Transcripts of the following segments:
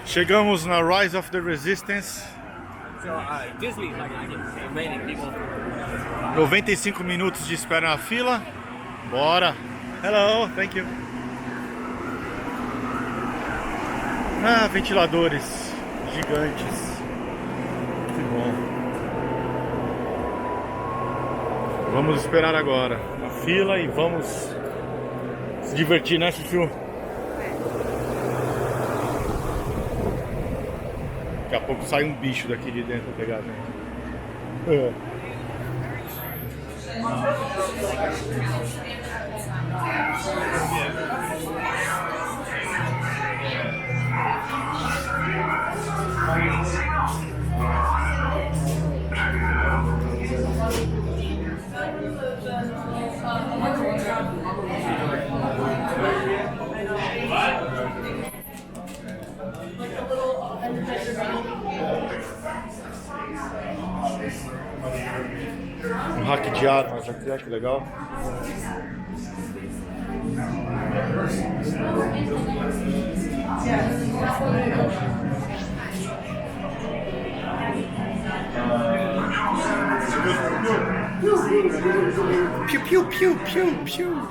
Chegamos na Rise of the Resistance. 95 minutos de espera na fila. Bora. Hello, thank you. Ah, ventiladores gigantes. Que bom. Vamos esperar agora na fila e vamos se divertir, né, Chuchu? Daqui a pouco sai um bicho daqui de dentro pra pegar a gente. Um hack de armas aqui, olha que legal. Piu, piu, piu, piu, piu.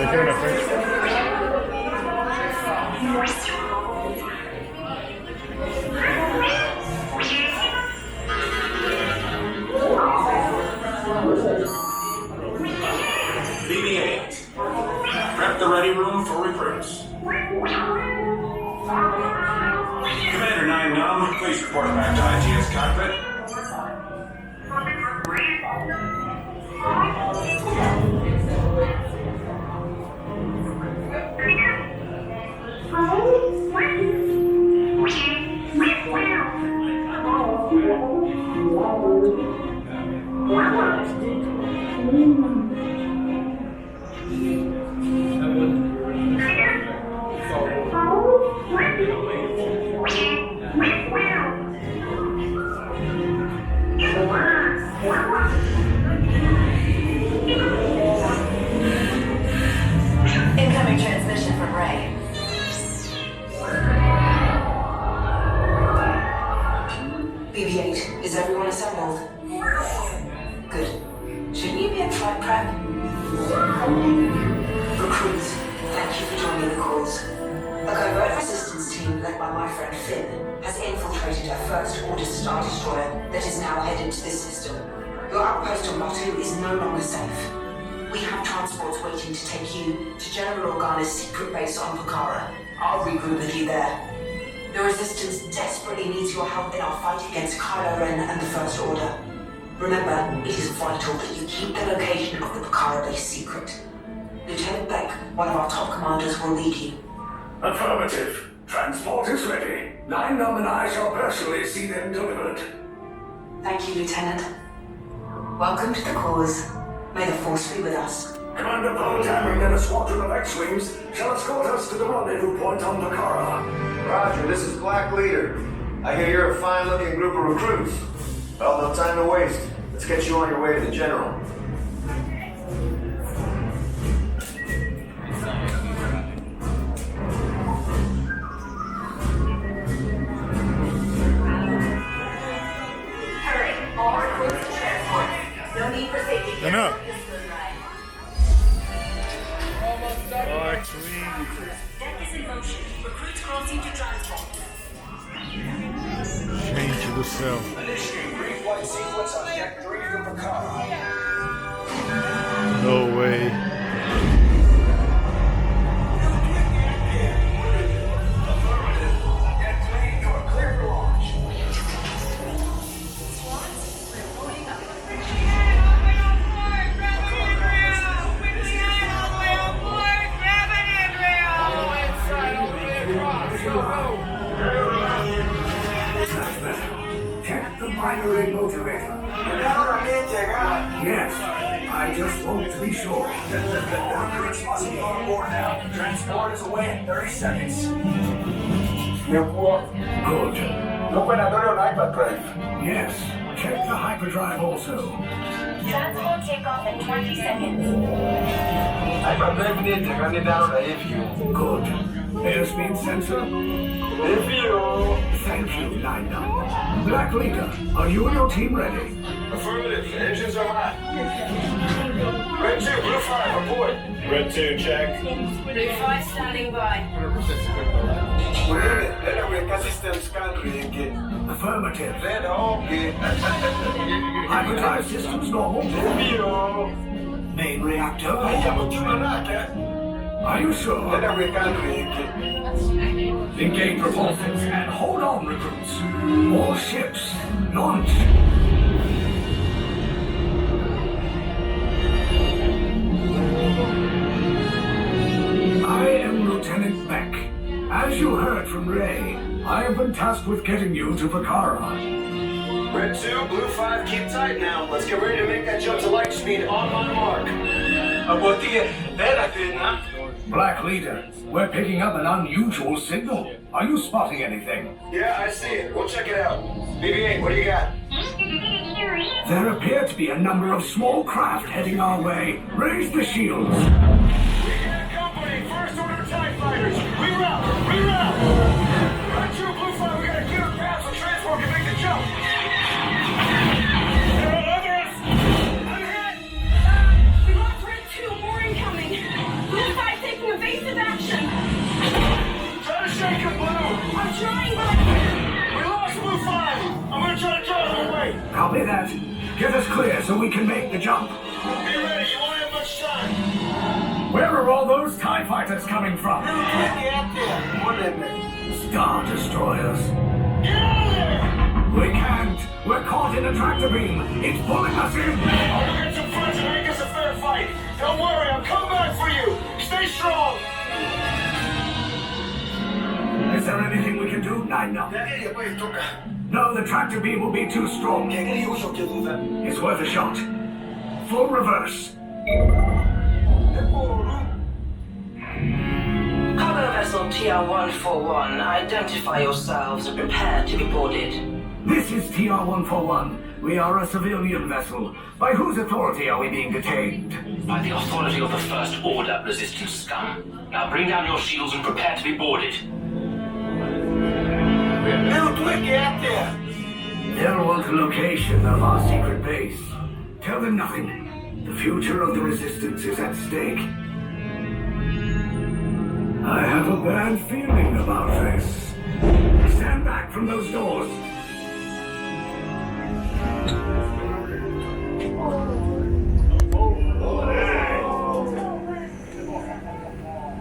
Aqui na frente. BB-8. Prep the ready room for recruits. Commander 9 Num, please report back to IGS cockpit. Incoming transmission from Ray. BB-8, is everyone assembled? Good. Shouldn't you be in flight prep? Recruits, thank you for joining the cause. A covert resistance team led by my friend Finn has infiltrated a First Order Star Destroyer that is now headed to this system. Your outpost on Batu is no longer safe. We have transports waiting to take you to General Organa's secret base on Pucara. I'll regroup with you there. The Resistance desperately needs your help in our fight against Kylo Ren and the First Order. Remember, it is vital that you keep the location of the Pucara base secret. Lieutenant Beck, one of our top commanders, will lead you. Affirmative. Transport is ready. 9 Num and I shall personally see them delivered. Thank you, Lieutenant. Welcome to the cause. May the Force be with us. Commander Poe Dameron and a squadron of X-Wings shall escort us to the rendezvous point on Pucara. Roger, this is Black Leader. I hear you're a fine-looking group of recruits. Well, no time to waste. Let's get you on your way to the General. Hurry, all recruits to transport. No need for safety. Enough. Deck is in motion. Recruits crossing to transport. Gente do céu. Initiate pre-flight sequence on Deck 3 for Pucara. No way. Deck 3, you are clear for launch. Check the binary motivator. Yes, I just want to be sure. Recruits must be on board now. Transport is away in 30 seconds. Good. No operatorio no hay para Craig. Yes, Check the hyperdrive also. Transport takeoff in 20 seconds. Good. Airspeed sensor? Thank you, 9-9. Black Leader, are you and your team ready? Affirmative. Engines are hot. Red 2, Blue 5, report. Red 2, check. Blue 5 standing by. Affirmative. Hyperdrive systems normal. Main reactor. Are you sure? Engage propulsors and hold on, recruits. All ships, launch. I am Lieutenant Beck. As you heard from Ray, I have been tasked with getting you to Vakara. Red 2, Blue 5, keep tight now. Let's get ready to make that jump to light speed on my mark. Black Leader, we're picking up an unusual signal. Are you spotting anything? Yeah, I see it. We'll check it out. BB-8, what do you got? There appear to be a number of small craft heading our way. Raise the shields. We got company. First order TIE fighters. Reroute. Red 2, Blue 5, we got a clear path so transport can make the jump. They're all over us. I'm hit. We lost Red 2, more incoming. Blue 5 taking evasive action. Try to shake him, Blue. I'm trying, but We lost Blue 5. I'm gonna try to draw them away. Copy that. Get us clear so we can make the jump. Be ready. You won't have much time. Where are all those TIE fighters coming from? Star Destroyers. Get out of there. We can't. We're caught in a tractor beam. It's pulling us in. I'll get some friends and make us a fair fight. Don't worry, I'll come back for you. Stay strong. Is there anything we can do? 9-9. No, the tractor beam will be too strong. It's worth a shot. Full reverse. Cargo vessel TR-141, identify yourselves and prepare to be boarded. This is TR-141. We are a civilian vessel. By whose authority are we being detained? By the authority of the First Order resistance scum. Now bring down your shields and prepare to be boarded. They'll want the location of our secret base. Tell them nothing. The future of the resistance is at stake. I have a bad feeling about this. Stand back from those doors.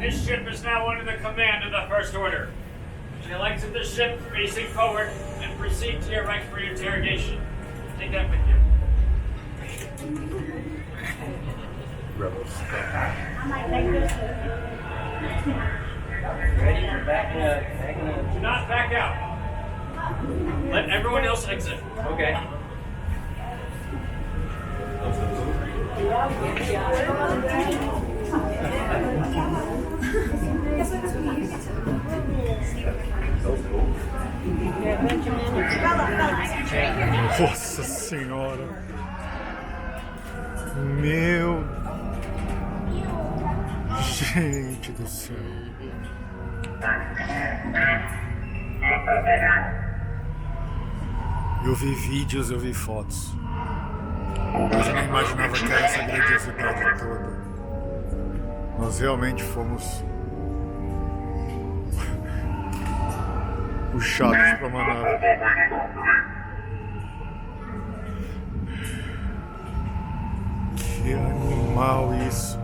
This ship is now under the command of the First Order. You'll exit the ship facing forward and proceed to your right for your interrogation. Take that with you. Ready? Backing up. Do not back out. Let everyone else exit. Okay. Nossa senhora. Meu. Gente do céu. Eu vi vídeos, eu vi fotos. Mas eu não imaginava que era essa grandiosidade toda. Nós realmente fomos puxados para uma nave. Que animal isso.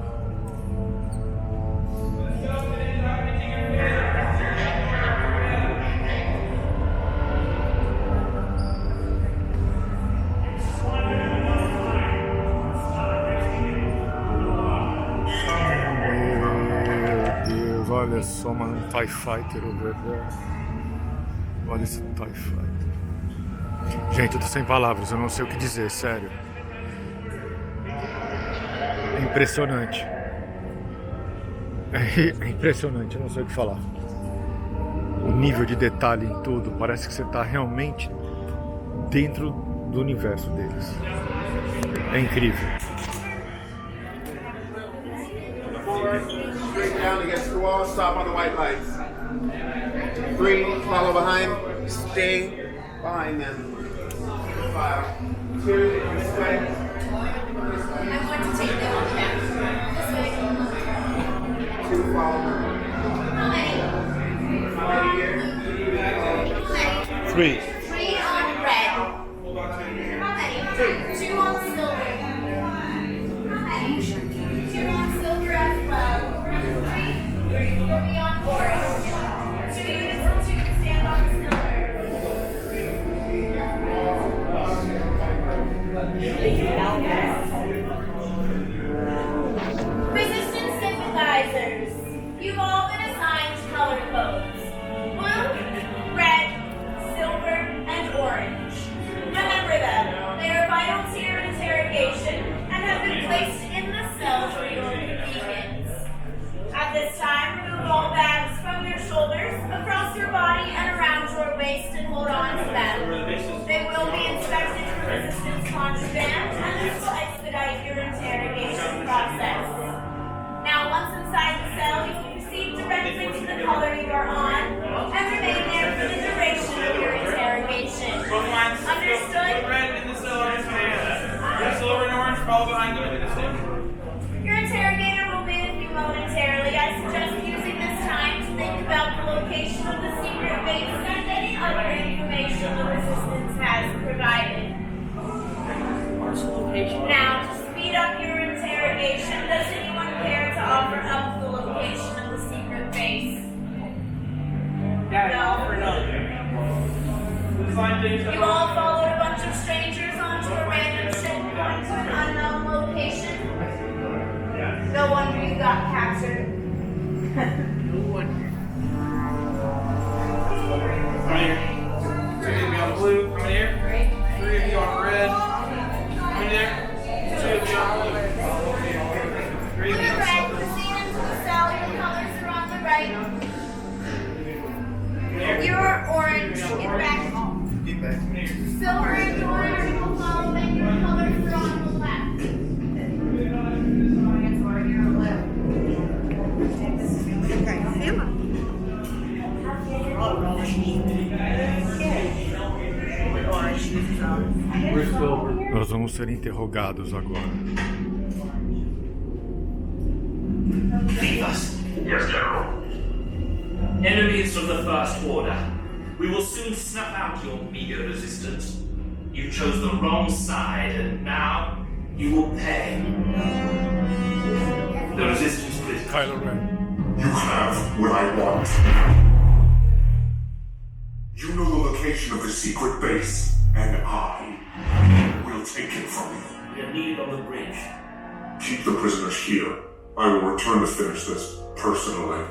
Olha só, mano, um TIE Fighter over there. Olha esse TIE Fighter. Gente, eu tô sem palavras, eu não sei o que dizer, sério. É impressionante. É impressionante, eu não sei o que falar. O nível de detalhe em tudo, parece que você tá realmente dentro do universo deles. É incrível. Straight down against the wall, stop on the white lights. 3, follow behind, stay behind them. 5, 2, this way. I'm going to take them on camera. This way. 2, follow. How many? Right here. How many? 3. 3 on red. How many? 2 on silver. How many? 2 on silver as well. 3 will be on orange. 2 units of 2 stand on silver. Resistance sympathizers, you've all been assigned color codes. Blue, red, silver, and orange. Remember them. They are vital to your interrogation and have been placed in the cells for your convenience. At this time, remove all bags from your shoulders, across your body, and around your waist and hold on to them. They will be inspected for resistance contraband and this will expedite your interrogation process. Now, once inside the cell, you can proceed directly to the color you are on and remain there for the duration of your interrogation. Understood? Red in the cell on his hand. Silver and orange follow behind them in the stick. Your interrogator will be with you momentarily. I suggest using this time to think about the location of the secret base and any other information the resistance has provided. Now, to speed up your interrogation, does anyone care to offer up the location of the secret base? No. You all followed a bunch of strangers onto a random ship going to an unknown location. No wonder you got captured. Right here. 3 of you on blue. Right here. 3 of you on red. Right there. 2 of you on blue. 3 of you on Red, silver. proceed into the cell. Your colors are on the right. You're orange. Get back. Get back. Silver and orange will follow, and your colors are on the left. Nós vamos ser interrogados agora. Leave us. Yes, General. Enemies of the First Order. We will soon snuff out your meager resistance. You chose the wrong side, and now you will pay. The resistance prisoners. Kylo Ren. You have what I want. You know the location of the secret base, and I will take it from you. You're needed on the bridge. Keep the prisoners here. I will return to finish this personally.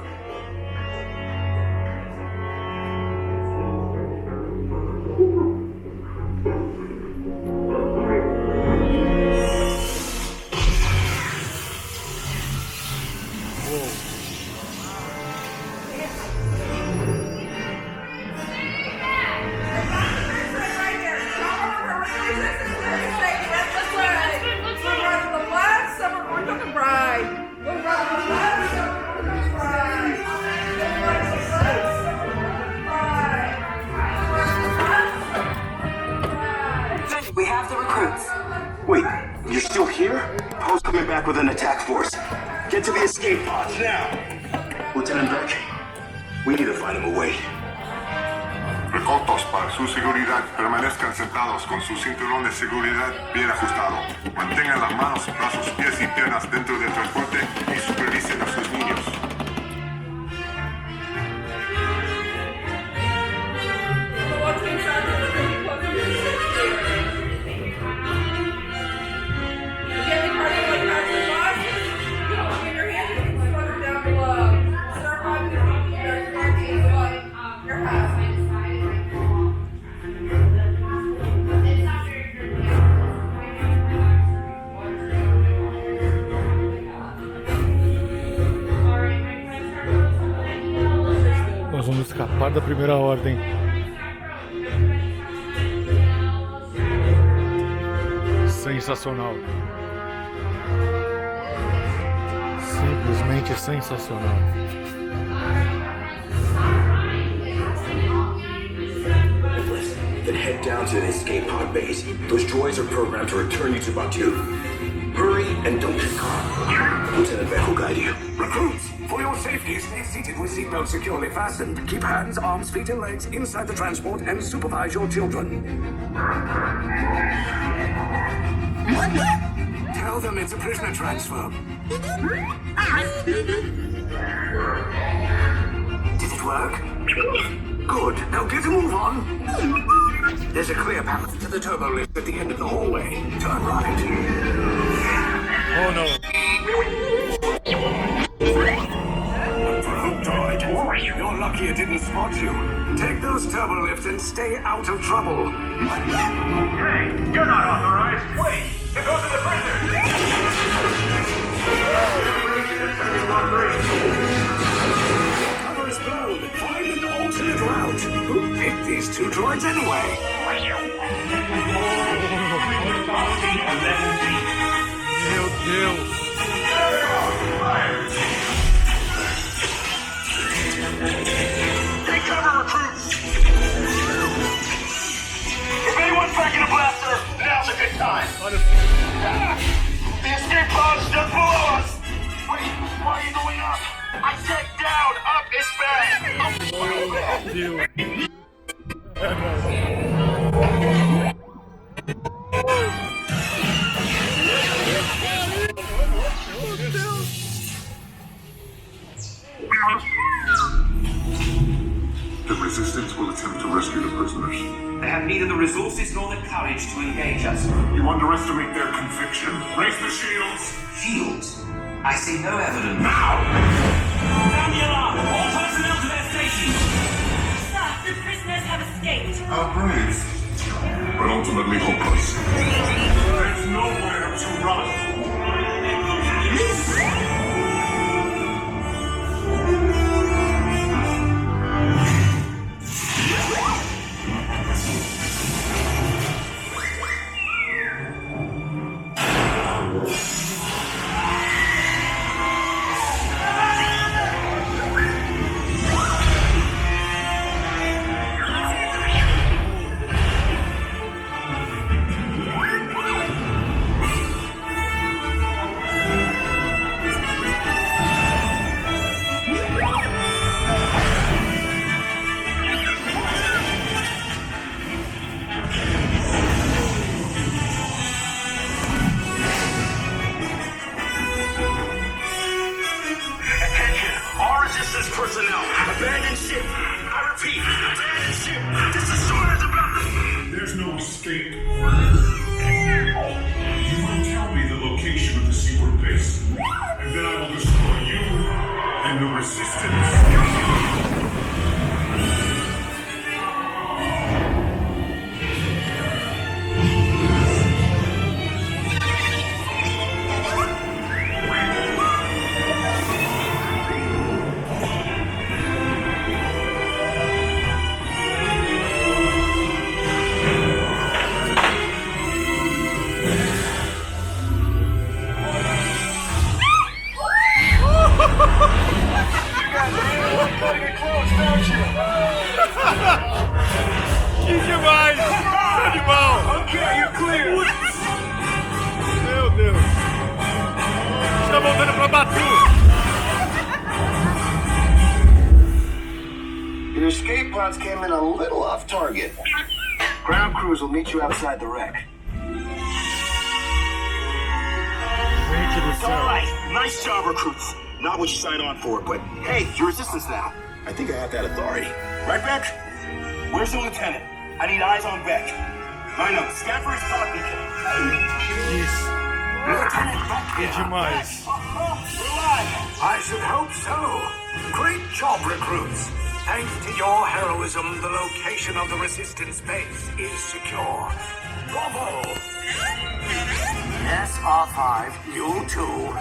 We have the recruits. Wait, you're still here? Poe's coming back with an attack force. Get to the escape pods now. Lieutenant Beck, we need to find him a way. Recautos para su seguridad. Permanezcan sentados con su cinturón de seguridad bien ajustado. Mantengan las manos, brazos, pies y piernas dentro del transporte y supervisen a sus niños. Nós vamos escapar da primeira ordem. Sensacional. Simplesmente sensacional. Then head down to the escape pod base. Those droids are programmed to return you to Batu. Hurry and don't get caught. Lieutenant Beck will guide you. Recruits, for your safety, stay seated with seatbelts securely fastened. Keep hands, arms, feet, and legs inside the transport and supervise your children. Tell them it's a prisoner transfer. Did it work? Good. Now get a move on. There's a clear path to the turbo lift at the end of the hallway. Turn right. Oh no. You're lucky it didn't spot you. Take those turbo lifts and stay out of trouble. Hey, you're not authorized. Wait, it goes to the prisoner. Cover is blown. Find an alternate route. Who picked these two droids anyway? Meu Deus. Take cover, recruits. If anyone's packing a blaster, now's a good time. The escape pod's just below us. Wait, why are you going up? I said down, up is bad. Meu Deus. The resistance will attempt to rescue the prisoners. They have neither the resources nor the courage to engage us. You underestimate their conviction. Raise the shields. Shields? I see no evidence. Now! Sound the alarm! All personnel to their stations! Sir, the prisoners have escaped. How brave, but ultimately hopeless. There's nowhere to run. Personnel, abandon ship. I repeat, abandon ship. This is short as about. There's no escape. You will tell me the location of the seaward base, and then I will destroy you and the resistance. Que demais! Animal! Okay, you're clear. Meu Deus! Está voltando pra Batu! Your escape pods came in a little off target. Ground crews will meet you outside the wreck. Gente do All céu! right, nice job, recruits. Not what you signed on for, but hey, you're resistance now. I think I have that authority. Right, Beck? Where's the lieutenant? I need eyes on Beck. I know, scan for his pod beacon. Isso! Lieutenant Beck Que here. demais! I should hope so. Great job, recruits. Thanks to your heroism, the location of the resistance base is secure. Bravo! Yes, R5, you too.